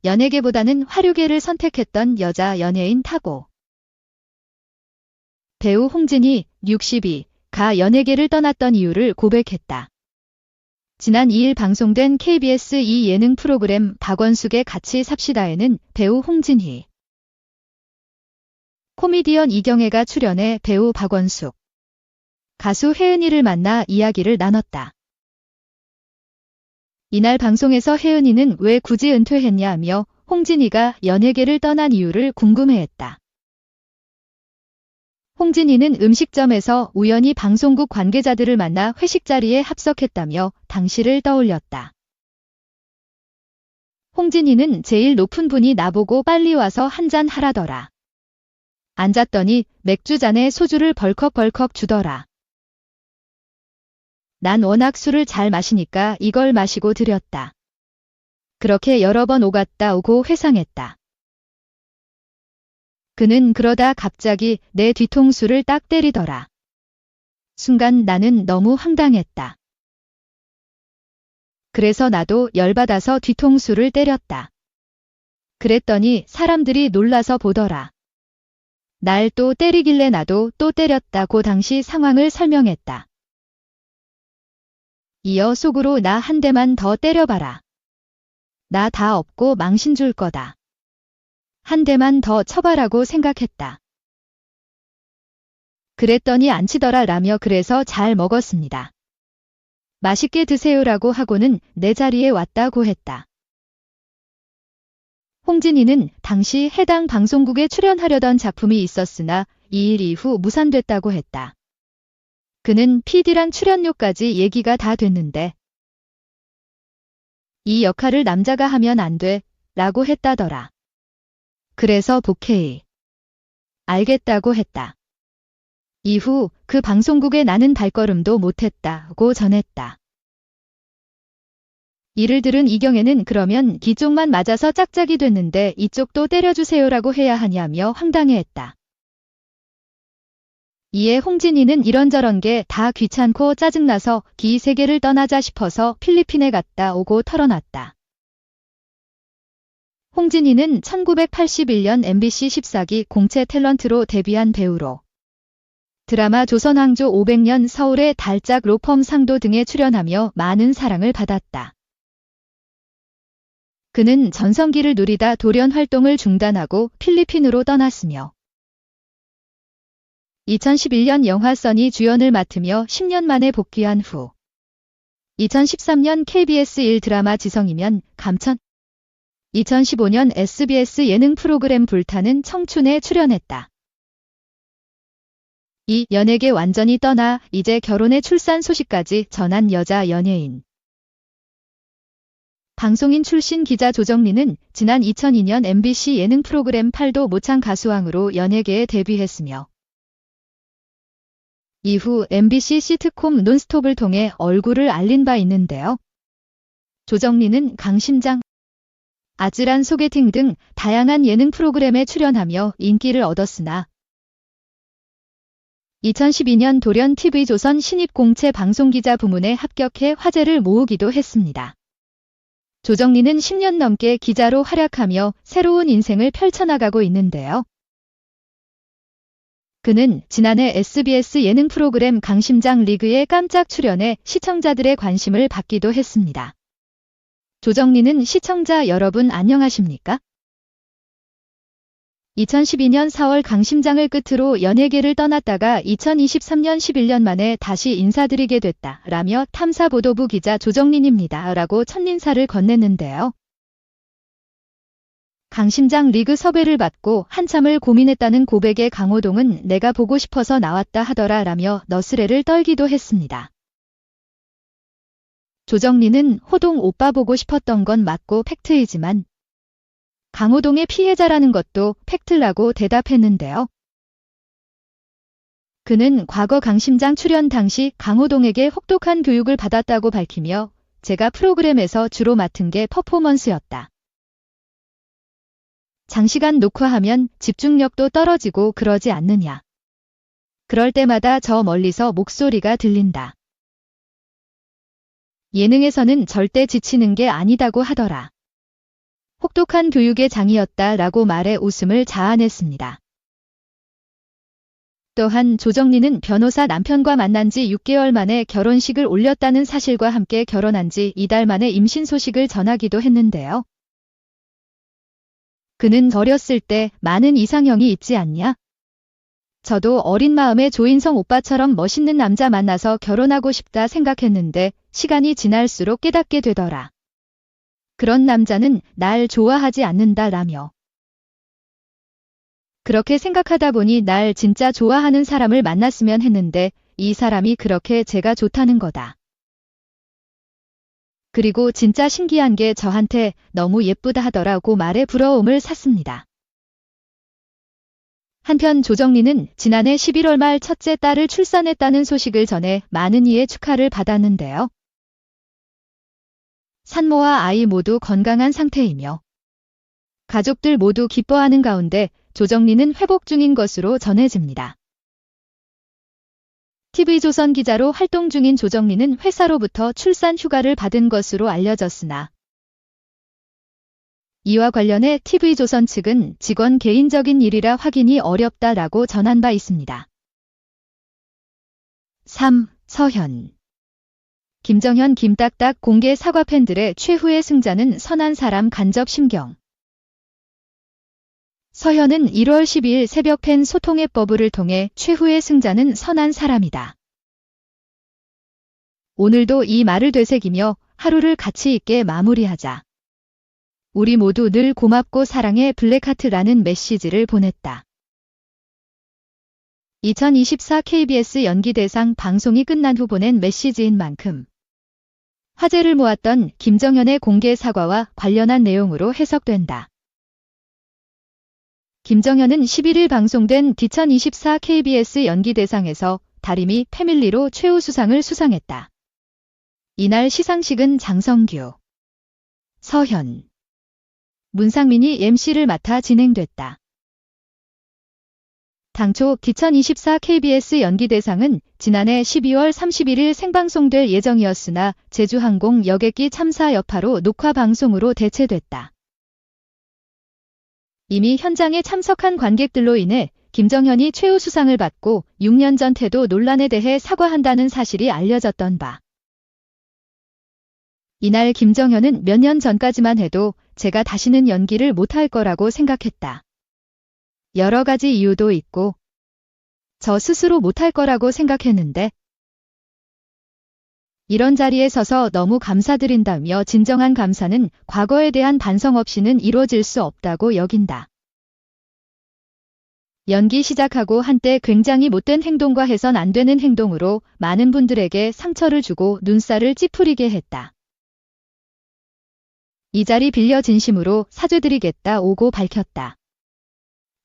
연예계보다는 화류계를 선택했던 여자 연예인 타고. 배우 홍진이 62가 연예계를 떠났던 이유를 고백했다. 지난 2일 방송된 KBS 2 예능 프로그램 박원숙의 같이 삽시다에는 배우 홍진희, 코미디언 이경애가 출연해 배우 박원숙, 가수 혜은이를 만나 이야기를 나눴다. 이날 방송에서 혜은이는 왜 굳이 은퇴했냐며 홍진이가 연예계를 떠난 이유를 궁금해했다. 홍진이는 음식점에서 우연히 방송국 관계자들을 만나 회식 자리에 합석했다며 당시를 떠올렸다. 홍진이는 제일 높은 분이 나보고 빨리 와서 한잔 하라더라. 앉았더니 맥주잔에 소주를 벌컥벌컥 주더라. 난 워낙 술을 잘 마시니까 이걸 마시고 드렸다. 그렇게 여러 번 오갔다 오고 회상했다. 그는 그러다 갑자기 내 뒤통수를 딱 때리더라. 순간 나는 너무 황당했다. 그래서 나도 열받아서 뒤통수를 때렸다. 그랬더니 사람들이 놀라서 보더라. 날 또 때리길래 나도 또 때렸다고 당시 상황을 설명했다. 이어 속으로 나 한 대만 더 때려봐라. 나 다 없고 망신 줄 거다. 한 대만 더 쳐봐라고 생각했다. 그랬더니 안 치더라 라며 그래서 잘 먹었습니다. 맛있게 드세요라고 하고는 내 자리에 왔다고 했다. 홍진이는 당시 해당 방송국에 출연하려던 작품이 있었으나 이 일 이후 무산됐다고 했다. 그는 PD랑 출연료까지 얘기가 다 됐는데 이 역할을 남자가 하면 안 돼 라고 했다더라. 그래서 복해이 알겠다고 했다. 이후 그 방송국에 나는 발걸음도 못했다고 전했다. 이를 들은 이경애는 그러면 이쪽만 맞아서 짝짝이 됐는데 이쪽도 때려주세요라고 해야 하냐며 황당해했다. 이에 홍진이는 이런저런 게 다 귀찮고 짜증나서 이 세계를 떠나자 싶어서 필리핀에 갔다 오고 털어놨다. 홍진이는 1981년 MBC 14기 공채 탤런트로 데뷔한 배우로 드라마 조선왕조 500년 서울의 달짝 로펌 상도 등에 출연하며 많은 사랑을 받았다. 그는 전성기를 누리다 돌연 활동을 중단하고 필리핀으로 떠났으며 2011년 영화 써니 주연을 맡으며 10년 만에 복귀한 후 2013년 KBS 1 드라마 지성이면 감천, 2015년 SBS 예능 프로그램 불타는 청춘에 출연했다. 이 연예계 완전히 떠나 이제 결혼에 출산 소식까지 전한 여자 연예인. 방송인 출신 기자 조정리는 지난 2002년 MBC 예능 프로그램 팔도 모창 가수왕으로 연예계에 데뷔했으며 이후 MBC 시트콤 논스톱을 통해 얼굴을 알린 바 있는데요. 조정리는 강심장, 아찔한 소개팅 등 다양한 예능 프로그램에 출연하며 인기를 얻었으나 2012년 돌연 TV조선 신입공채 방송기자 부문에 합격해 화제를 모으기도 했습니다. 조정리는 10년 넘게 기자로 활약하며 새로운 인생을 펼쳐나가고 있는데요. 그는 지난해 SBS 예능 프로그램 강심장 리그에 깜짝 출연해 시청자들의 관심을 받기도 했습니다. 조정리는 시청자 여러분 안녕하십니까? 2012년 4월 강심장을 끝으로 연예계를 떠났다가 2023년 11년 만에 다시 인사드리게 됐다 라며 탐사보도부 기자 조정린입니다 라고 첫인사를 건넸는데요. 강심장 리그 섭외를 받고 한참을 고민했다는 고백의 강호동은 내가 보고 싶어서 나왔다 하더라 라며 너스레를 떨기도 했습니다. 조정리는 호동 오빠 보고 싶었던 건 맞고 팩트이지만 강호동의 피해자라는 것도 팩트라고 대답했는데요. 그는 과거 강심장 출연 당시 강호동에게 혹독한 교육을 받았다고 밝히며 제가 프로그램에서 주로 맡은 게 퍼포먼스였다. 장시간 녹화하면 집중력도 떨어지고 그러지 않느냐. 그럴 때마다 저 멀리서 목소리가 들린다. 예능에서는 절대 지치는 게 아니다고 하더라. 똑똑한 교육의 장이었다라고 말해 웃음을 자아냈습니다. 또한 조정리는 변호사 남편과 만난 지 6개월 만에 결혼식을 올렸다는 사실과 함께 결혼한 지 2달 만에 임신 소식을 전하기도 했는데요. 그는 어렸을 때 많은 이상형이 있지 않냐? 저도 어린 마음에 조인성 오빠처럼 멋있는 남자 만나서 결혼하고 싶다 생각했는데 시간이 지날수록 깨닫게 되더라. 그런 남자는 날 좋아하지 않는다라며. 그렇게 생각하다 보니 날 진짜 좋아하는 사람을 만났으면 했는데 이 사람이 그렇게 제가 좋다는 거다. 그리고 진짜 신기한 게 저한테 너무 예쁘다 하더라고 말해 부러움을 샀습니다. 한편 조정리는 지난해 11월 말 첫째 딸을 출산했다는 소식을 전해 많은 이의 축하를 받았는데요. 산모와 아이 모두 건강한 상태이며 가족들 모두 기뻐하는 가운데 조정리는 회복 중인 것으로 전해집니다. TV조선 기자로 활동 중인 조정리는 회사로부터 출산 휴가를 받은 것으로 알려졌으나 이와 관련해 TV조선 측은 직원 개인적인 일이라 확인이 어렵다라고 전한 바 있습니다. 3. 서현 김정현 김딱딱 공개 사과 팬들의 최후의 승자는 선한 사람 간접 심경 서현은 1월 12일 새벽 팬 소통의 버블을 통해 최후의 승자는 선한 사람이다. 오늘도 이 말을 되새기며 하루를 가치 있게 마무리하자. 우리 모두 늘 고맙고 사랑해 블랙하트라는 메시지를 보냈다. 2024 KBS 연기대상 방송이 끝난 후 보낸 메시지인 만큼 화제를 모았던 김정현의 공개 사과와 관련한 내용으로 해석된다. 김정현은 11일 방송된 2024 KBS 연기대상에서 다리미 패밀리로 최우수상을 수상했다. 이날 시상식은 장성규, 서현, 문상민이 MC를 맡아 진행됐다. 당초 2024 KBS 연기대상은 지난해 12월 31일 생방송될 예정이었으나 제주항공 여객기 참사 여파로 녹화방송으로 대체됐다. 이미 현장에 참석한 관객들로 인해 김정현이 최우수상을 받고 6년 전 태도 논란에 대해 사과한다는 사실이 알려졌던 바. 이날 김정현은 몇 년 전까지만 해도 제가 다시는 연기를 못할 거라고 생각했다. 여러 가지 이유도 있고 저 스스로 못할 거라고 생각했는데 이런 자리에 서서 너무 감사드린다며 진정한 감사는 과거에 대한 반성 없이는 이루어질 수 없다고 여긴다. 연기 시작하고 한때 굉장히 못된 행동과 해선 안 되는 행동으로 많은 분들에게 상처를 주고 눈살을 찌푸리게 했다. 이 자리 빌려 진심으로 사죄드리겠다 오고 밝혔다.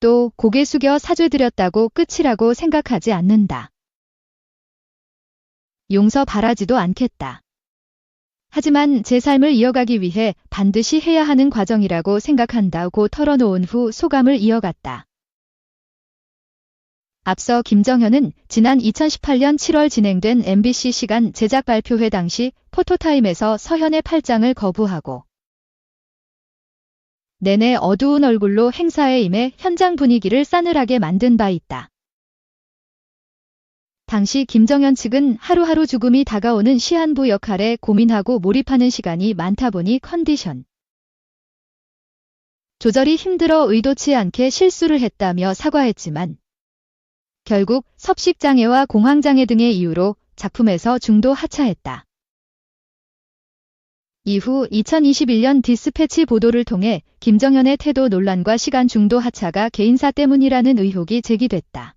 또 고개 숙여 사죄드렸다고 끝이라고 생각하지 않는다. 용서 바라지도 않겠다. 하지만 제 삶을 이어가기 위해 반드시 해야 하는 과정이라고 생각한다고 털어놓은 후 소감을 이어갔다. 앞서 김정현은 지난 2018년 7월 진행된 MBC 시간 제작 발표회 당시 포토타임에서 서현의 팔짱을 거부하고 내내 어두운 얼굴로 행사에 임해 현장 분위기를 싸늘하게 만든 바 있다. 당시 김정현 측은 하루하루 죽음이 다가오는 시한부 역할에 고민하고 몰입하는 시간이 많다 보니 컨디션 조절이 힘들어 의도치 않게 실수를 했다며 사과했지만 결국 섭식장애와 공황장애 등의 이유로 작품에서 중도 하차했다. 이후 2021년 디스패치 보도를 통해 김정현의 태도 논란과 시간 중도 하차가 개인사 때문이라는 의혹이 제기됐다.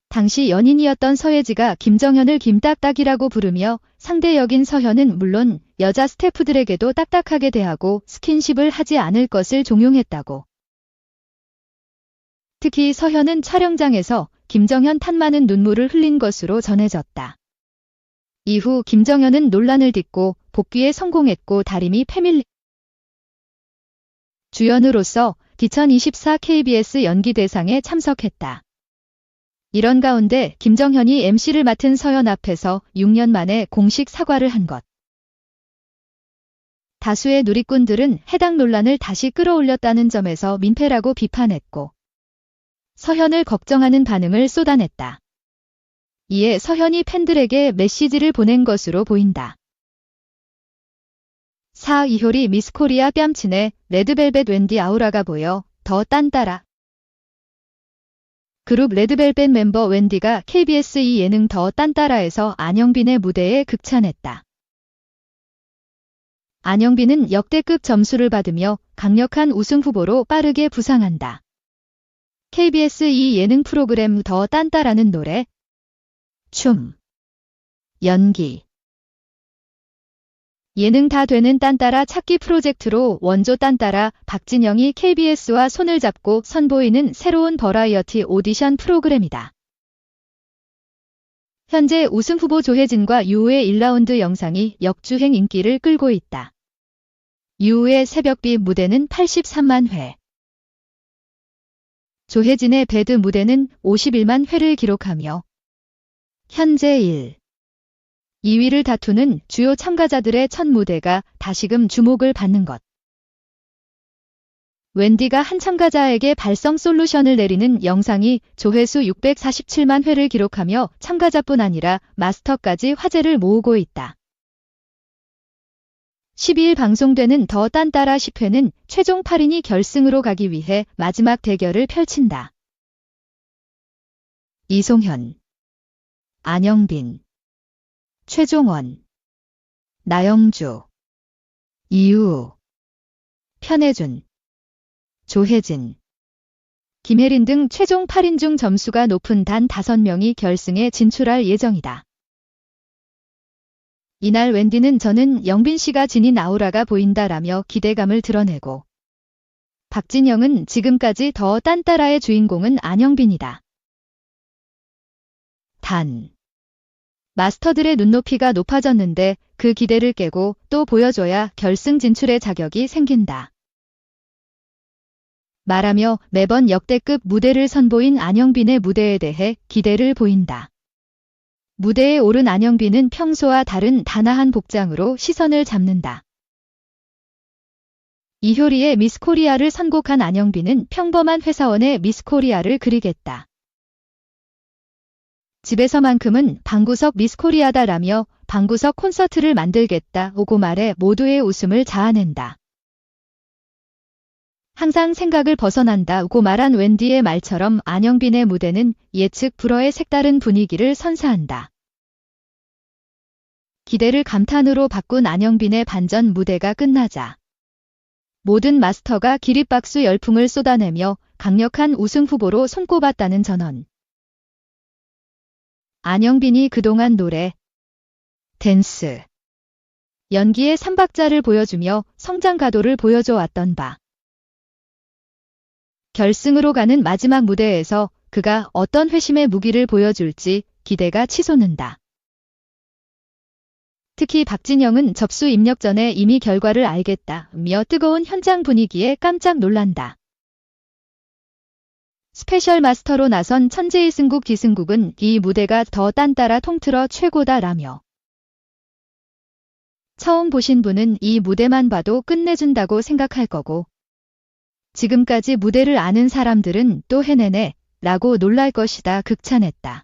당시 연인이었던 서예지가 김정현을 김딱딱이라고 부르며 상대 역인 서현은 물론 여자 스태프들에게도 딱딱하게 대하고 스킨십을 하지 않을 것을 종용했다고. 특히 서현은 촬영장에서 김정현 탓 많은 눈물을 흘린 것으로 전해졌다. 이후 김정현은 논란을 딛고 복귀에 성공했고 다리미 패밀리 주연으로서 2024 KBS 연기대상에 참석했다. 이런 가운데 김정현이 MC를 맡은 서현 앞에서 6년 만에 공식 사과를 한 것. 다수의 누리꾼들은 해당 논란을 다시 끌어올렸다는 점에서 민폐라고 비판했고 서현을 걱정하는 반응을 쏟아냈다. 이에 서현이 팬들에게 메시지를 보낸 것으로 보인다. 4. 이효리 미스코리아 뺨치네 레드벨벳 웬디 아우라가 보여 더 딴따라. 그룹 레드벨벳 멤버 웬디가 KBS 2 예능 더 딴따라에서 안영빈의 무대에 극찬했다. 안영빈은 역대급 점수를 받으며 강력한 우승 후보로 빠르게 부상한다. KBS 2 예능 프로그램 더 딴따라는 노래, 춤, 연기, 예능 다 되는 딴따라 찾기 프로젝트로 원조 딴따라 박진영이 KBS와 손을 잡고 선보이는 새로운 버라이어티 오디션 프로그램이다. 현재 우승 후보 조혜진과 유우의 1라운드 영상이 역주행 인기를 끌고 있다. 유우의 새벽비 무대는 83만 회. 조혜진의 배드 무대는 51만 회를 기록하며 현재 1, 2위를 다투는 주요 참가자들의 첫 무대가 다시금 주목을 받는 것. 웬디가 한 참가자에게 발성 솔루션을 내리는 영상이 조회수 647만 회를 기록하며 참가자뿐 아니라 마스터까지 화제를 모으고 있다. 12일 방송되는 더 딴따라 10회는 최종 8인이 결승으로 가기 위해 마지막 대결을 펼친다. 이송현, 안영빈, 최종원, 나영주, 이유, 편혜준, 조혜진, 김혜린 등 최종 8인 중 점수가 높은 단 5명이 결승에 진출할 예정이다. 이날 웬디는 저는 영빈 씨가 지닌 아우라가 보인다라며 기대감을 드러내고 박진영은 지금까지 더 딴따라의 주인공은 안영빈이다. 단, 마스터들의 눈높이가 높아졌는데 그 기대를 깨고 또 보여줘야 결승 진출의 자격이 생긴다. 말하며 매번 역대급 무대를 선보인 안영빈의 무대에 대해 기대를 보인다. 무대에 오른 안영빈은 평소와 다른 단아한 복장으로 시선을 잡는다. 이효리의 미스코리아를 선곡한 안영빈은 평범한 회사원의 미스코리아를 그리겠다. 집에서만큼은 방구석 미스코리아다라며 방구석 콘서트를 만들겠다 오고 말해 모두의 웃음을 자아낸다. 항상 생각을 벗어난다고 말한 웬디의 말처럼 안영빈의 무대는 예측 불허의 색다른 분위기를 선사한다. 기대를 감탄으로 바꾼 안영빈의 반전 무대가 끝나자 모든 마스터가 기립박수 열풍을 쏟아내며 강력한 우승 후보로 손꼽았다는 전언. 안영빈이 그동안 노래, 댄스, 연기의 3박자를 보여주며 성장 가도를 보여줘 왔던 바. 결승으로 가는 마지막 무대에서 그가 어떤 회심의 무기를 보여줄지 기대가 치솟는다. 특히 박진영은 접수 입력 전에 이미 결과를 알겠다며 뜨거운 현장 분위기에 깜짝 놀란다. 스페셜 마스터로 나선 천재의 승국 기승국은 이 무대가 더 딴따라 통틀어 최고다라며 처음 보신 분은 이 무대만 봐도 끝내준다고 생각할 거고 지금까지 무대를 아는 사람들은 또 해내네 라고 놀랄 것이다 극찬했다.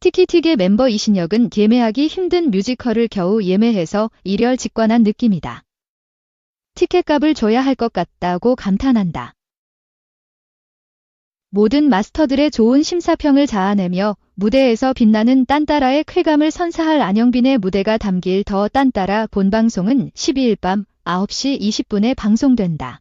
티키틱의 멤버 이신혁은 예매하기 힘든 뮤지컬을 겨우 예매해서 일열직관한 느낌이다. 티켓값을 줘야 할 것 같다고 감탄한다. 모든 마스터들의 좋은 심사평을 자아내며 무대에서 빛나는 딴따라의 쾌감을 선사할 안영빈의 무대가 담길 더 딴따라 본방송은 12일 밤 9시 20분에 방송된다.